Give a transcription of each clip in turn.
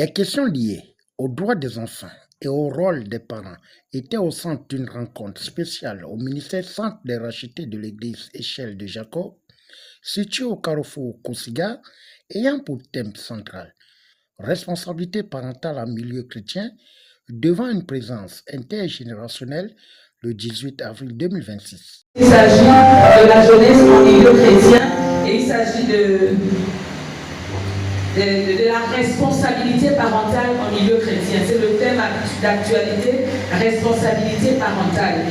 Les questions liées aux droits des enfants et au rôle des parents étaient au centre d'une rencontre spéciale au ministère Centre des rachetés de l'église Échelle de Jacob, situé au carrefour Koussiga, ayant pour thème central responsabilité parentale en milieu chrétien devant une présence intergénérationnelle le 18 avril 2026. Il s'agit de la jeunesse en milieu chrétien et il s'agit de la responsabilité parentale en milieu chrétien. C'est le thème d'actualité, responsabilité parentale.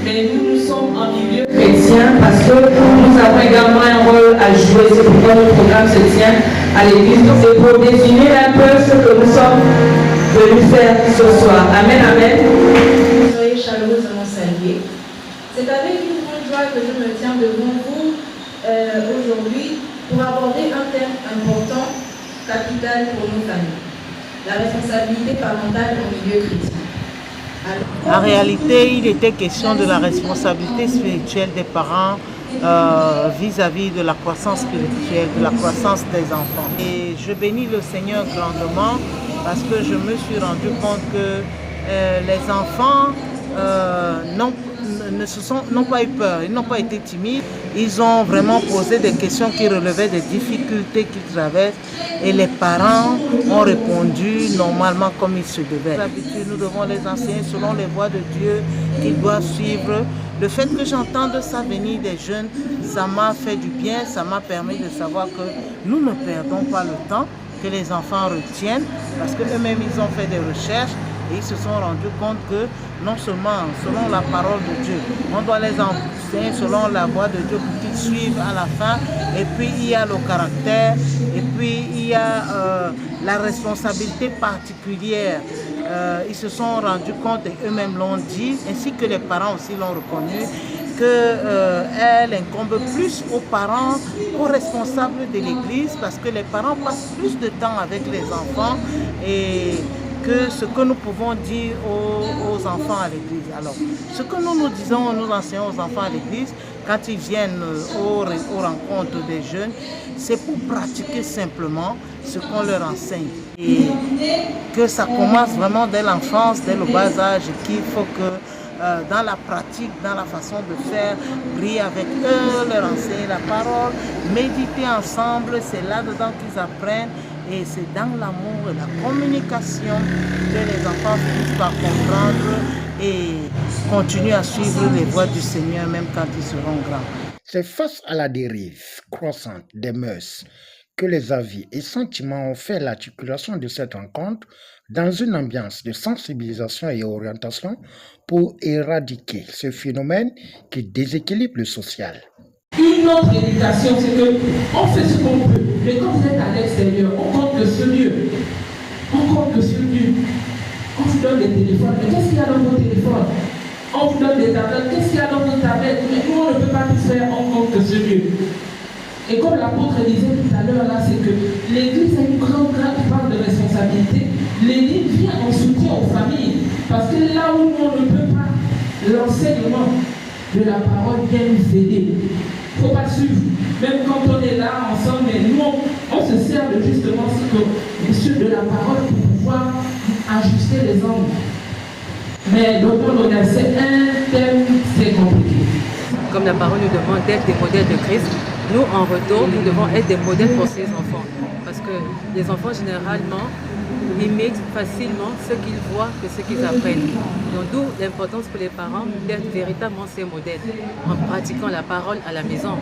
Mais nous sommes en milieu chrétien parce que nous avons également un rôle à jouer. C'est pourquoi notre programme se tient à l'église. C'est pour désigner un peu ce que nous sommes venus faire ce soir. Amen, amen. Soyez chaleureusement salués. C'est avec une grande joie que je me tiens devant vous aujourd'hui pour aborder un thème important, capital pour nos familles. La responsabilité parentale au milieu chrétien. En réalité, il était question de la responsabilité spirituelle des parents vis-à-vis de la croissance spirituelle, de la croissance des enfants. Et je bénis le Seigneur grandement parce que je me suis rendu compte que les enfants n'ont pas eu peur, ils n'ont pas été timides. Ils ont vraiment posé des questions qui relevaient des difficultés qu'ils traversent et les parents ont répondu normalement comme il se devait. D'habitude, nous devons les enseigner selon les voies de Dieu qu'ils doivent suivre. Le fait que j'entende ça venir des jeunes, ça m'a fait du bien, ça m'a permis de savoir que nous ne perdons pas le temps, que les enfants retiennent, parce qu'eux-mêmes ils ont fait des recherches et ils se sont rendus compte que non seulement selon la parole de Dieu, on doit les enseigner selon la voie de Dieu pour qu'ils suivent à la fin, et puis il y a le caractère, et puis il y a la responsabilité particulière. Ils se sont rendus compte et eux-mêmes l'ont dit, ainsi que les parents aussi l'ont reconnu, qu'elle incombe plus aux parents, aux responsables de l'église, parce que les parents passent plus de temps avec les enfants et que ce que nous pouvons dire aux enfants à l'église. Alors, ce que nous disons, nous enseignons aux enfants à l'église, quand ils viennent aux rencontres des jeunes, c'est pour pratiquer simplement ce qu'on leur enseigne. Et que ça commence vraiment dès l'enfance, dès le bas âge, qu'il faut que dans la pratique, dans la façon de faire, prier avec eux, leur enseigner la parole, méditer ensemble, c'est là-dedans qu'ils apprennent. Et c'est dans l'amour et la communication que les enfants finissent par comprendre et continuent à suivre les voies du Seigneur même quand ils seront grands. C'est face à la dérive croissante des mœurs que les avis et sentiments ont fait l'articulation de cette rencontre dans une ambiance de sensibilisation et orientation pour éradiquer ce phénomène qui déséquilibre le social. Une autre éducation, c'est qu'on fait ce qu'on peut, mais quand vous êtes à l'extérieur, on compte que ce lieu. On compte que ce lieu. On vous donne des téléphones, mais qu'est-ce qu'il y a dans vos téléphones? On vous donne des tablettes, qu'est-ce qu'il y a dans vos tablettes? Mais nous, on ne peut pas tout faire, on compte que ce lieu. Et comme l'apôtre disait tout à l'heure, là, c'est que l'Église a une grande part de responsabilité. L'Église vient en soutien aux familles, parce que là où on ne peut pas, l'enseignement de la parole vient nous aider. Il ne faut pas suivre. Même quand on est là ensemble, mais nous, on se sert de justement ce de la parole pour pouvoir ajuster les angles. Mais donc on a c'est un thème très compliqué. Comme la parole nous demande d'être des modèles de Christ, nous en retour, nous devons être des modèles pour ces enfants. Parce que les enfants généralement imitent facilement ce qu'ils voient que ce qu'ils apprennent. Donc d'où l'importance pour les parents d'être véritablement ces modèles en pratiquant la parole à la maison,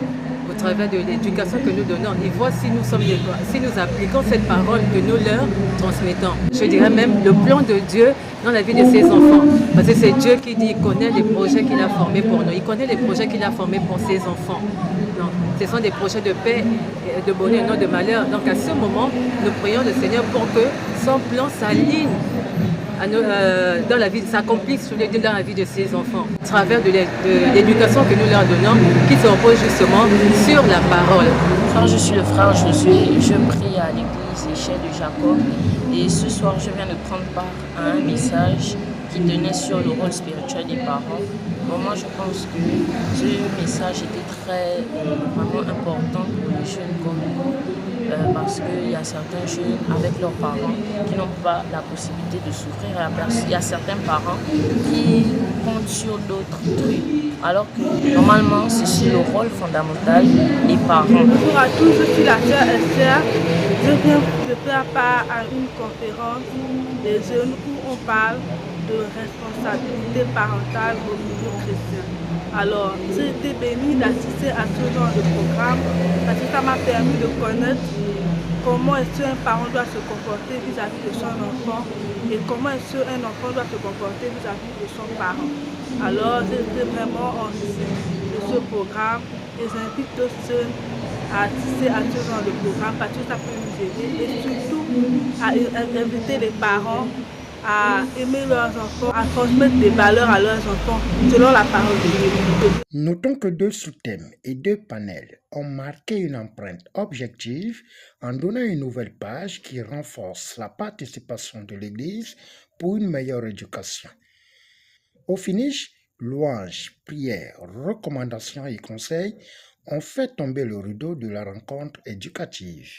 au travers de l'éducation que nous donnons. Ils voient si nous appliquons cette parole que nous leur transmettons. Je dirais même le plan de Dieu dans la vie de ses enfants. Parce que c'est Dieu qui dit, il connaît les projets qu'il a formés pour nous. Il connaît les projets qu'il a formés pour ses enfants. Donc, ce sont des projets de paix, de bonheur et non de malheur. Donc à ce moment, nous prions le Seigneur pour que son plan s'aligne dans la vie, s'accomplisse dans la vie de ses enfants, à travers de l'éducation que nous leur donnons, qui se repose justement sur la parole. Quand je suis le frère Josué, je prie à l'église Échelle de Jacob et ce soir je viens de prendre part à un message qui tenait sur le rôle spirituel des parents. Moi, je pense que ce message était vraiment important pour les jeunes comme nous, parce qu'il y a certains jeunes avec leurs parents qui n'ont pas la possibilité de souffrir. Il y a certains parents qui comptent sur d'autres trucs, alors que normalement, c'est sur le rôle fondamental des parents. Bonjour à tous, je suis la sœur Esther. Je viens de faire part à une conférence des jeunes où on parle de responsabilité parentale au niveau chrétien. Alors, j'ai été bénie d'assister à ce genre de programme parce que ça m'a permis de connaître comment est-ce qu'un parent doit se comporter vis-à-vis de son enfant et comment est-ce qu'un enfant doit se comporter vis-à-vis de son parent. Alors, j'ai été vraiment enrichie de ce programme et j'invite d'autres jeunes à assister à ce genre de programme parce que ça peut nous aider et surtout à inviter les parents à aimer leurs enfants, à transmettre des valeurs à leurs enfants selon la parole de Dieu. Notons que 2 sous-thèmes et 2 panels ont marqué une empreinte objective en donnant une nouvelle page qui renforce la participation de l'Église pour une meilleure éducation. Au finish, louanges, prières, recommandations et conseils ont fait tomber le rideau de la rencontre éducative.